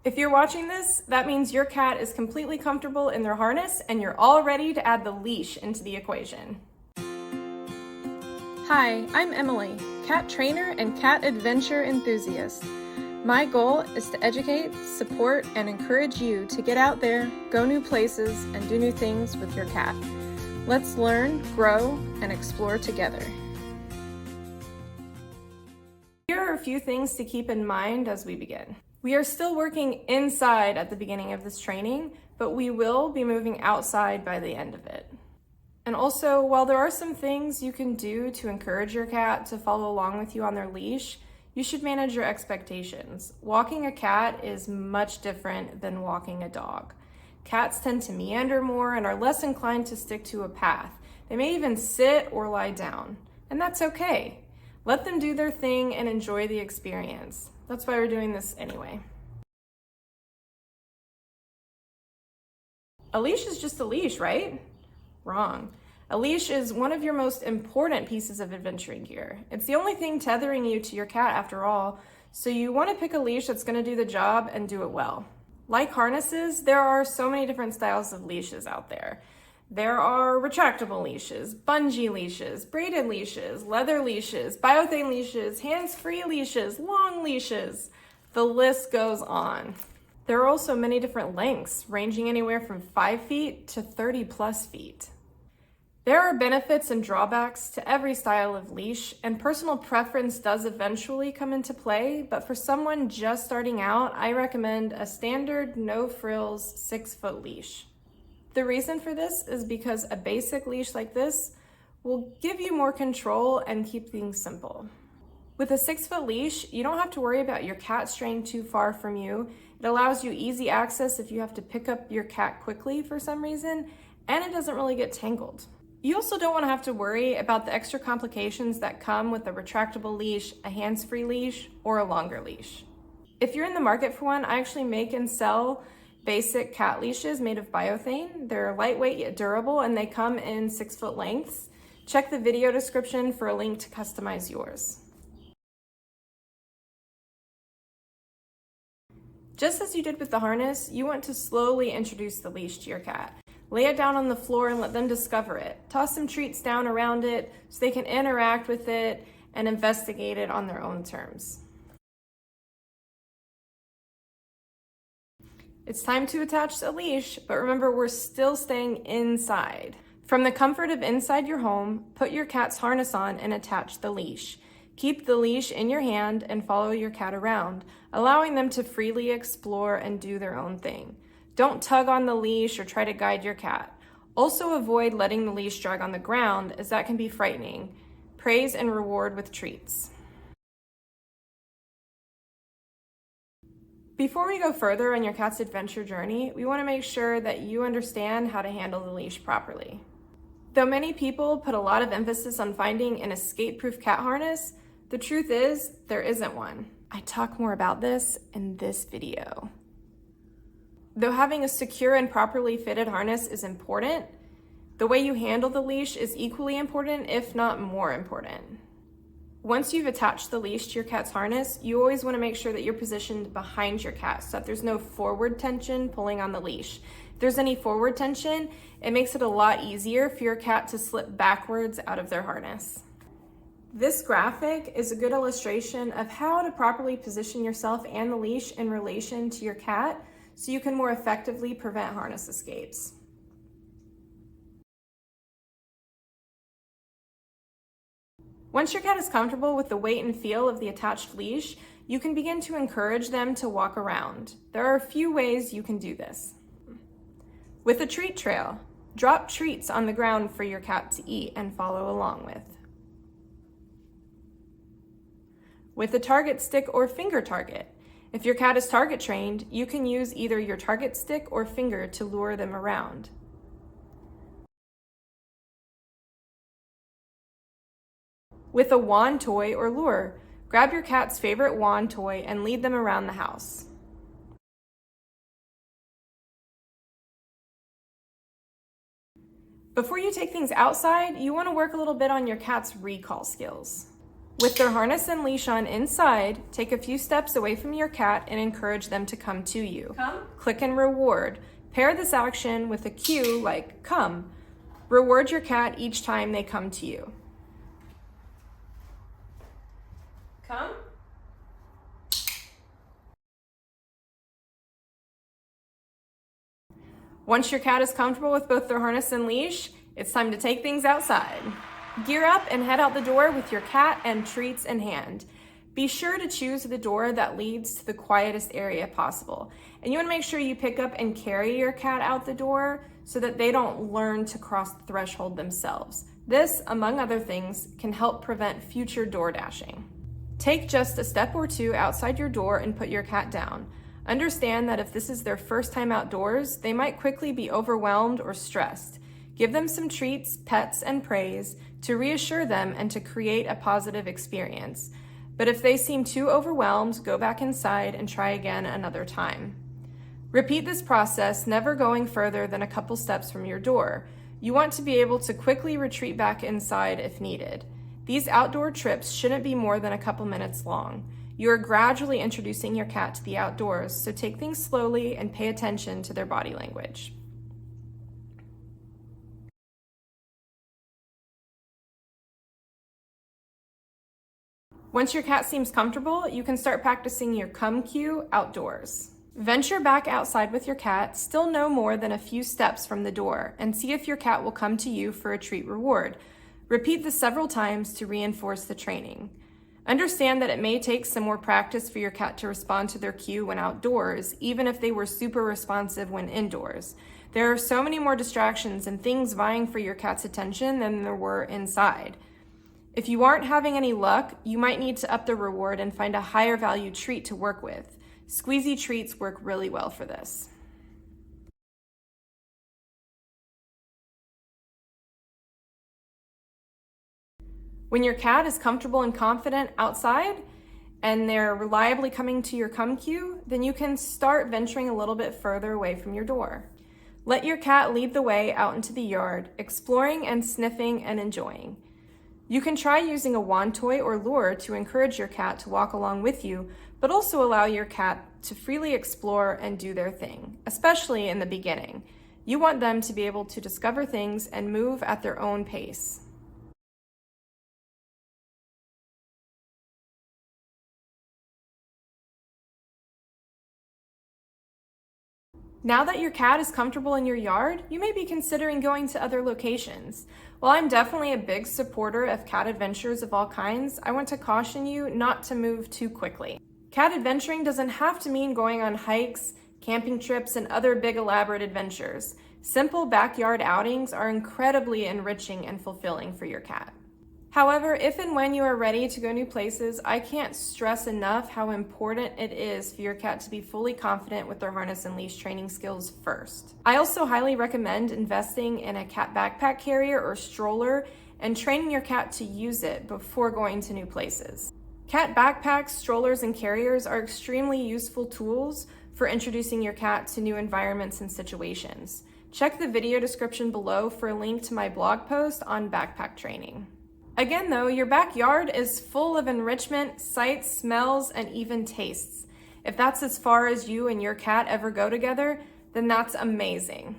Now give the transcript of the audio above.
If you're watching this, that means your cat is completely comfortable in their harness and you're all ready to add the leash into the equation. Hi, I'm Emily, cat trainer and cat adventure enthusiast. My goal is to educate, support, and encourage you to get out there, go new places, and do new things with your cat. Let's learn, grow, and explore together. Here are a few things to keep in mind as we begin. We are still working inside at the beginning of this training, but we will be moving outside by the end of it. And also, while there are some things you can do to encourage your cat to follow along with you on their leash, you should manage your expectations. Walking a cat is much different than walking a dog. Cats tend to meander more and are less inclined to stick to a path. They may even sit or lie down, and that's okay. Let them do their thing and enjoy the experience. That's why we're doing this anyway. A leash is just a leash, right? Wrong. A leash is one of your most important pieces of adventuring gear. It's the only thing tethering you to your cat after all, so you want to pick a leash that's going to do the job and do it well. Like harnesses, there are so many different styles of leashes out there. There are retractable leashes, bungee leashes, braided leashes, leather leashes, biothane leashes, hands-free leashes, long leashes. The list goes on. There are also many different lengths, ranging anywhere from 5 feet to 30 plus feet. There are benefits and drawbacks to every style of leash, and personal preference does eventually come into play, but for someone just starting out, I recommend a standard no-frills 6-foot leash. The reason for this is because a basic leash like this will give you more control and keep things simple. With a 6-foot leash, you don't have to worry about your cat straying too far from you. It allows you easy access if you have to pick up your cat quickly for some reason, and it doesn't really get tangled. You also don't want to have to worry about the extra complications that come with a retractable leash, a hands-free leash, or a longer leash. If you're in the market for one, I actually make and sell basic cat leashes made of biothane. They're lightweight yet durable, and they come in 6-foot lengths. Check the video description for a link to customize yours. Just as you did with the harness, you want to slowly introduce the leash to your cat. Lay it down on the floor and let them discover it. Toss some treats down around it so they can interact with it and investigate it on their own terms. It's time to attach a leash, but remember, we're still staying inside. From the comfort of inside your home, put your cat's harness on and attach the leash. Keep the leash in your hand and follow your cat around, allowing them to freely explore and do their own thing. Don't tug on the leash or try to guide your cat. Also avoid letting the leash drag on the ground, as that can be frightening. Praise and reward with treats. Before we go further on your cat's adventure journey, we want to make sure that you understand how to handle the leash properly. Though many people put a lot of emphasis on finding an escape-proof cat harness, the truth is there isn't one. I talk more about this in this video. Though having a secure and properly fitted harness is important, the way you handle the leash is equally important, if not more important. Once you've attached the leash to your cat's harness, you always want to make sure that you're positioned behind your cat so that there's no forward tension pulling on the leash. If there's any forward tension, it makes it a lot easier for your cat to slip backwards out of their harness. This graphic is a good illustration of how to properly position yourself and the leash in relation to your cat so you can more effectively prevent harness escapes. Once your cat is comfortable with the weight and feel of the attached leash, you can begin to encourage them to walk around. There are a few ways you can do this. With a treat trail, drop treats on the ground for your cat to eat and follow along with. With a target stick or finger target. If your cat is target trained, you can use either your target stick or finger to lure them around. With a wand toy or lure, grab your cat's favorite wand toy and lead them around the house. Before you take things outside, you want to work a little bit on your cat's recall skills. With their harness and leash on inside, take a few steps away from your cat and encourage them to come to you. Come. Click and reward. Pair this action with a cue like come. Reward your cat each time they come to you. Come. Once your cat is comfortable with both their harness and leash, it's time to take things outside. Gear up and head out the door with your cat and treats in hand. Be sure to choose the door that leads to the quietest area possible. And you want to make sure you pick up and carry your cat out the door so that they don't learn to cross the threshold themselves. This, among other things, can help prevent future door dashing. Take just a step or two outside your door and put your cat down. Understand that if this is their first time outdoors, they might quickly be overwhelmed or stressed. Give them some treats, pets, and praise to reassure them and to create a positive experience. But if they seem too overwhelmed, go back inside and try again another time. Repeat this process, never going further than a couple steps from your door. You want to be able to quickly retreat back inside if needed. These outdoor trips shouldn't be more than a couple minutes long. You are gradually introducing your cat to the outdoors, so take things slowly and pay attention to their body language. Once your cat seems comfortable, you can start practicing your come cue outdoors. Venture back outside with your cat, still no more than a few steps from the door, and see if your cat will come to you for a treat reward. Repeat this several times to reinforce the training. Understand that it may take some more practice for your cat to respond to their cue when outdoors, even if they were super responsive when indoors. There are so many more distractions and things vying for your cat's attention than there were inside. If you aren't having any luck, you might need to up the reward and find a higher value treat to work with. Squeezy treats work really well for this. When your cat is comfortable and confident outside and they're reliably coming to your come cue, then you can start venturing a little bit further away from your door. Let your cat lead the way out into the yard, exploring and sniffing and enjoying. You can try using a wand toy or lure to encourage your cat to walk along with you, but also allow your cat to freely explore and do their thing, especially in the beginning. You want them to be able to discover things and move at their own pace. Now that your cat is comfortable in your yard, you may be considering going to other locations. While I'm definitely a big supporter of cat adventures of all kinds, I want to caution you not to move too quickly. Cat adventuring doesn't have to mean going on hikes, camping trips, and other big elaborate adventures. Simple backyard outings are incredibly enriching and fulfilling for your cat. However, if and when you are ready to go new places, I can't stress enough how important it is for your cat to be fully confident with their harness and leash training skills first. I also highly recommend investing in a cat backpack carrier or stroller and training your cat to use it before going to new places. Cat backpacks, strollers, and carriers are extremely useful tools for introducing your cat to new environments and situations. Check the video description below for a link to my blog post on backpack training. Again though, your backyard is full of enrichment, sights, smells, and even tastes. If that's as far as you and your cat ever go together, then that's amazing.